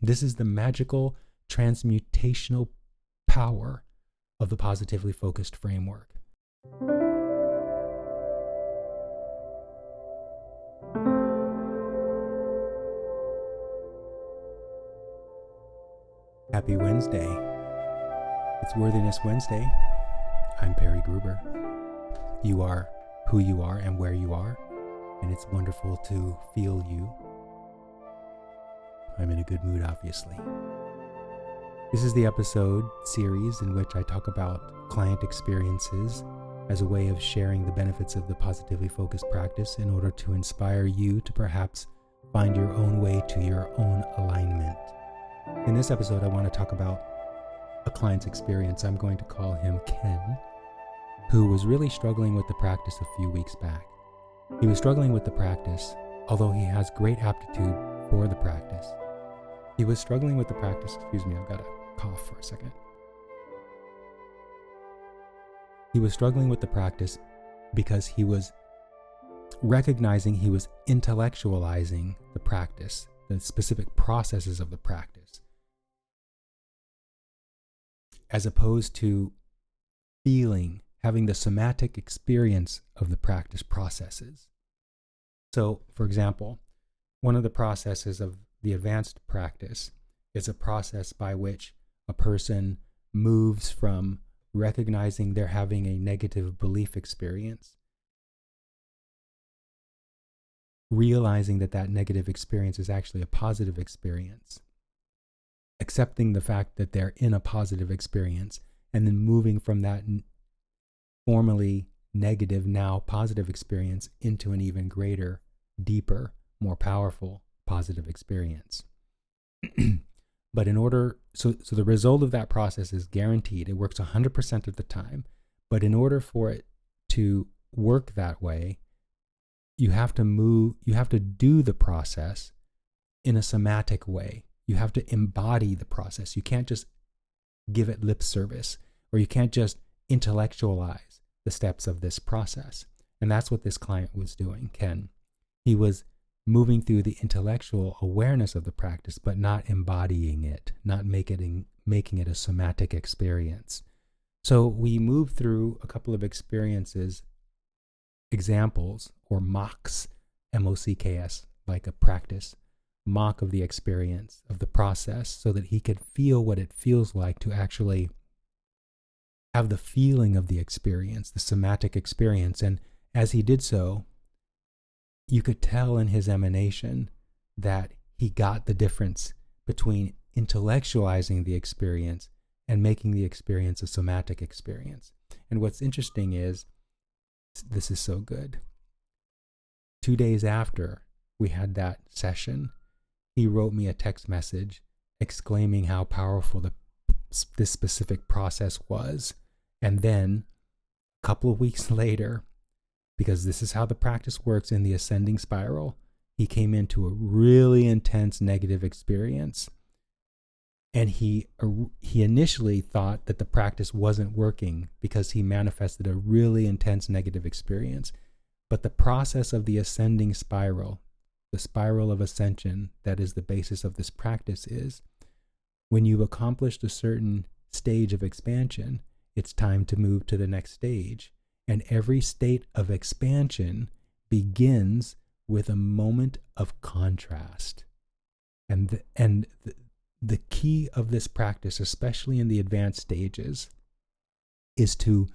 This is the magical transmutational power of the positively focused framework. Happy Wednesday. It's Worthiness Wednesday. I'm Perry Gruber. You are who you are and where you are, and it's wonderful to feel you. I'm in a good mood, obviously. This is the episode series in which I talk about client experiences as a way of sharing the benefits of the positively focused practice in order to inspire you to perhaps find your own way to your own alignment. In this episode, I want to talk about a client's experience. I'm going to call him Ken, who was really struggling with the practice a few weeks back. He was struggling with the practice, although he has great aptitude for the practice. He was struggling with the practice, excuse me, I've got to cough for a second. He was struggling with the practice because he was recognizing he was intellectualizing the practice, the specific processes of the practice, as opposed to having the somatic experience of the practice processes. So, for example, one of the processes of the advanced practice is a process by which a person moves from recognizing they're having a negative belief experience, realizing that that negative experience is actually a positive experience, accepting the fact that they're in a positive experience, and then moving from that formerly negative, now positive experience into an even greater, deeper, more powerful positive experience. But in order, so the result of that process is guaranteed. It works 100% of the time. But in order for it to work that way, you have to do the process in a somatic way. You have to embody the process. You can't just give it lip service, or you can't just intellectualize the steps of this process. And that's what this client was doing, Ken. He was moving through the intellectual awareness of the practice, but not embodying it, not making it a somatic experience. So we moved through a couple of experiences, examples, or mocks, M-O-C-K-S, like a practice, mock of the experience, of the process, so that he could feel what it feels like to actually have the feeling of the experience, the somatic experience. And as he did so, you could tell in his emanation that he got the difference between intellectualizing the experience and making the experience a somatic experience. And what's interesting is, this is so good. 2 days after we had that session, he wrote me a text message exclaiming how powerful this specific process was. And then a couple of weeks later, because this is how the practice works in the ascending spiral, he came into a really intense negative experience. And he initially thought that the practice wasn't working because he manifested a really intense negative experience. But the process of the ascending spiral, the spiral of ascension that is the basis of this practice, is when you've accomplished a certain stage of expansion, it's time to move to the next stage. And every state of expansion begins with a moment of contrast. And the key of this practice, especially in the advanced stages, is to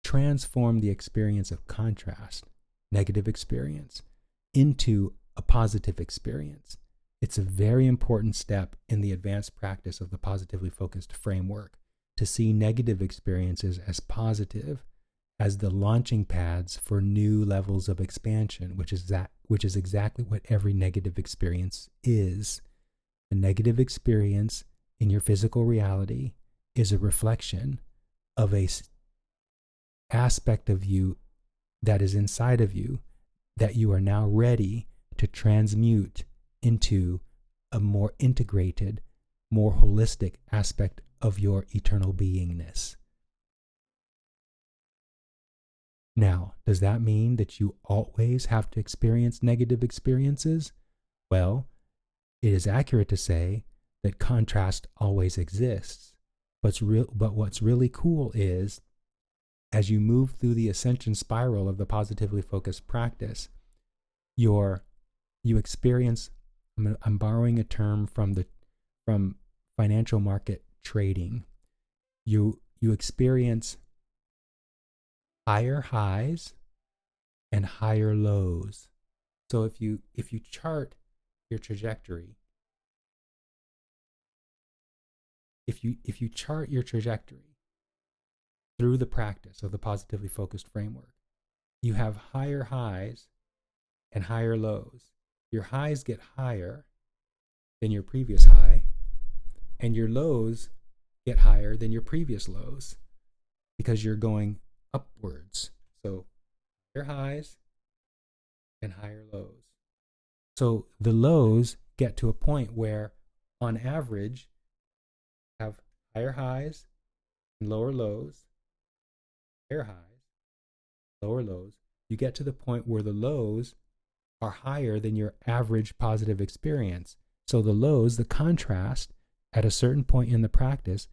transform the experience of contrast, negative experience, into a positive experience. It's a very important step in the advanced practice of the positively focused framework to see negative experiences as positive, as the launching pads for new levels of expansion, which is exactly what every negative experience is. A negative experience in your physical reality is a reflection of a aspect of you that is inside of you that you are now ready to transmute into a more integrated, more holistic aspect of your eternal beingness. Now, does that mean that you always have to experience negative experiences? Well, it is accurate to say that contrast always exists. But what's really cool is, as you move through the ascension spiral of the positively focused practice, you experience, I'm borrowing a term from financial market trading. You experience higher highs and higher lows. So if you chart your trajectory, if you chart your trajectory through the practice of the positively focused framework, you have higher highs and higher lows. Your highs get higher than your previous high, and your lows get higher than your previous lows because you're going upwards. So higher highs and higher lows. So the lows get to a point where, on average, you have higher highs and lower lows, higher highs, lower lows. You get to the point where the lows are higher than your average positive experience. So the lows, the contrast, at a certain point in the practice,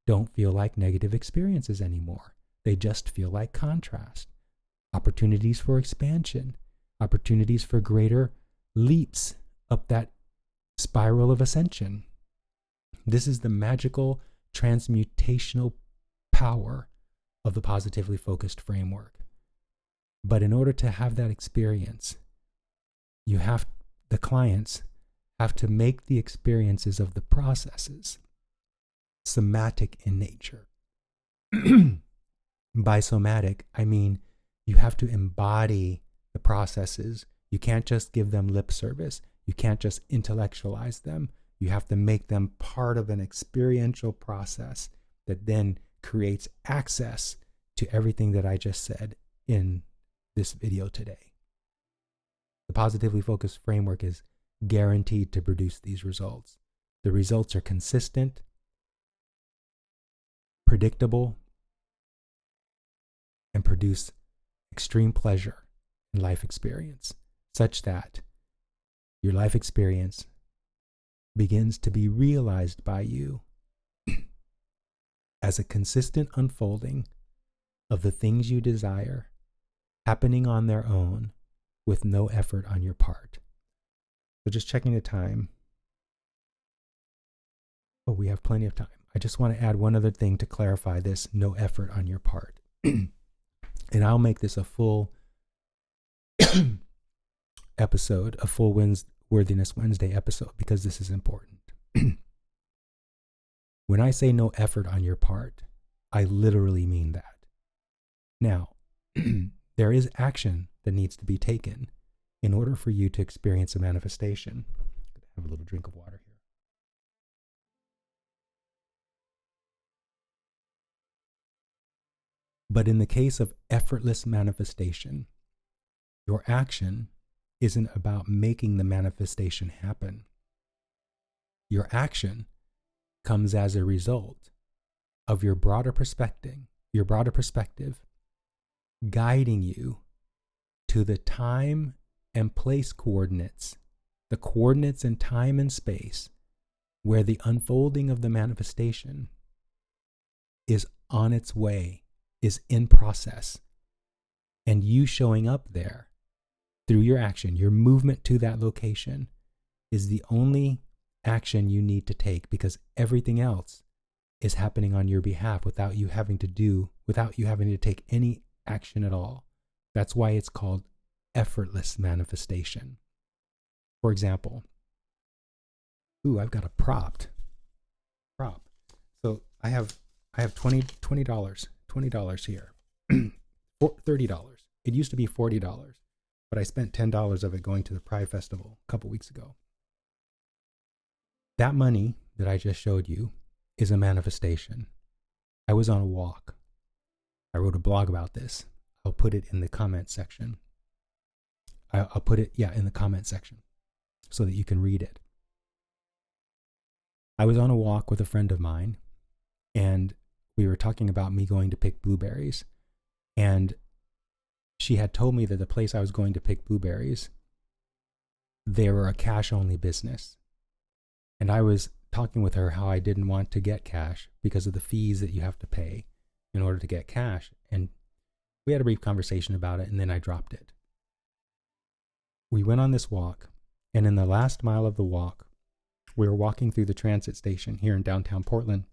don't feel like negative experiences anymore. They just feel like contrast. Opportunities for expansion, opportunities for greater leaps up that spiral of ascension. This is the magical transmutational power of the positively focused framework. But in order to have that experience, the clients have to make the experiences of the processes somatic in nature. By somatic, I mean you have to embody the processes. You can't just give them lip service. You can't just intellectualize them. You have to make them part of an experiential process that then creates access to everything that I just said in this video today. The positively focused framework is guaranteed to produce these results. The results are consistent, predictable, and produce extreme pleasure in life experience, such that your life experience begins to be realized by you as a consistent unfolding of the things you desire, happening on their own with no effort on your part. So just checking the time. Oh, we have plenty of time. I just want to add one other thing to clarify this no effort on your part. And I'll make this a full episode, a full Worthiness Wednesday episode, because this is important. When I say no effort on your part, I literally mean that. Now, there is action that needs to be taken in order for you to experience a manifestation. Have a little drink of water here. But in the case of effortless manifestation, your action isn't about making the manifestation happen. Your action comes as a result of your broader perspective guiding you to the time and place coordinates, the coordinates in time and space where the unfolding of the manifestation is on its way, is in process, and you showing up there through your action, your movement to that location is the only action you need to take, because everything else is happening on your behalf without you having to take any action at all. That's why it's called effortless manifestation. For example, I've got a prop. So I have $20 here. $30. It used to be $40, but I spent $10 of it going to the Pride Festival a couple weeks ago. That money that I just showed you is a manifestation. I was on a walk. I wrote a blog about this. I'll put it in the comment section. I'll put it, in the comment section so that you can read it. I was on a walk with a friend of mine, and we were talking about me going to pick blueberries. And she had told me that the place I was going to pick blueberries, they were a cash-only business. And I was talking with her how I didn't want to get cash because of the fees that you have to pay in order to get cash. And we had a brief conversation about it, and then I dropped it. We went on this walk, and in the last mile of the walk, we were walking through the transit station here in downtown Portland.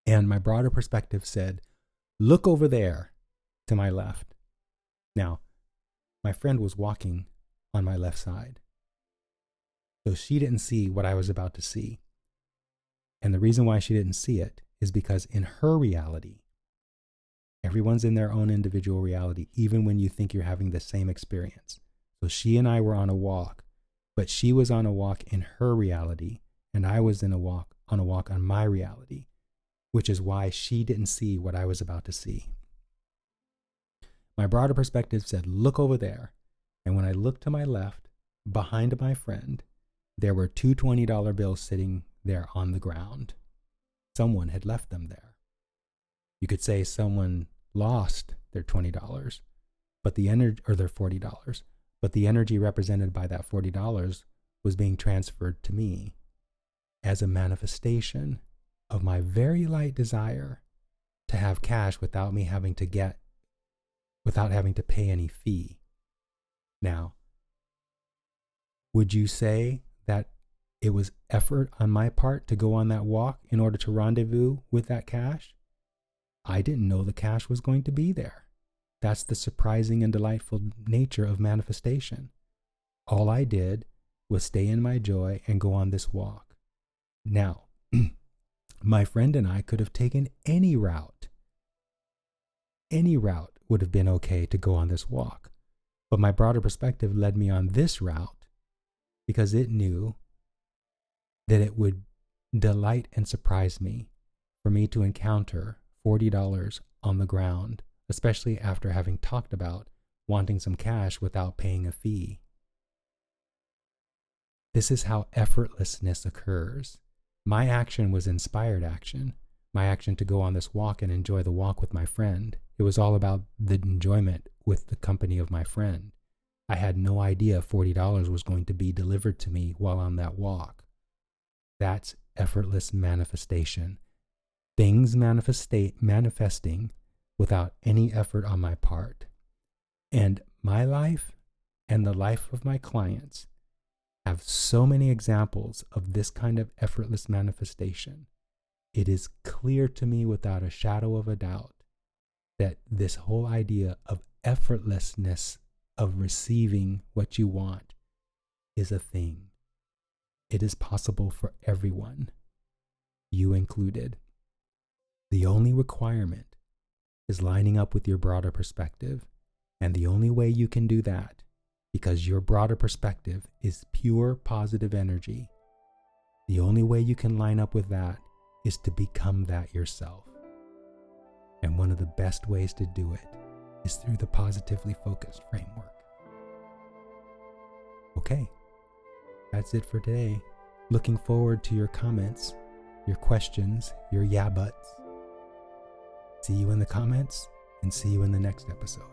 And my broader perspective said, "Look over there to my left." Now, my friend was walking on my left side, so she didn't see what I was about to see. And the reason why she didn't see it is because in her reality, everyone's in their own individual reality, even when you think you're having the same experience. So she and I were on a walk, but she was on a walk in her reality, and I was on a walk on my reality, which is why she didn't see what I was about to see. My broader perspective said, "Look over there." And when I looked to my left, behind my friend, there were two $20 bills sitting there on the ground. Someone had left them there. You could say someone lost their $20, but the energy, or their $40, but the energy represented by that $40 was being transferred to me as a manifestation of my very light desire to have cash without me having to pay any fee. Now, would you say that it was effort on my part to go on that walk in order to rendezvous with that cash? I didn't know the cash was going to be there. That's the surprising and delightful nature of manifestation. All I did was stay in my joy and go on this walk. Now, my friend and I could have taken any route. Any route would have been okay to go on this walk. But my broader perspective led me on this route because it knew that it would delight and surprise me for me to encounter $40 on the ground, especially after having talked about wanting some cash without paying a fee. This is how effortlessness occurs. My action was inspired action. My action to go on this walk and enjoy the walk with my friend. It was all about the enjoyment with the company of my friend. I had no idea $40 was going to be delivered to me while on that walk. That's effortless manifestation. Things manifesting without any effort on my part. And my life and the life of my clients have so many examples of this kind of effortless manifestation. It is clear to me without a shadow of a doubt that this whole idea of effortlessness of receiving what you want is a thing. It is possible for everyone, you included. The only requirement is lining up with your broader perspective, and the only way you can do that, because your broader perspective is pure positive energy, the only way you can line up with that is to become that yourself. And one of the best ways to do it is through the positively focused framework. Okay, that's it for today. Looking forward to your comments, your questions, your yeah buts. See you in the comments, and see you in the next episode.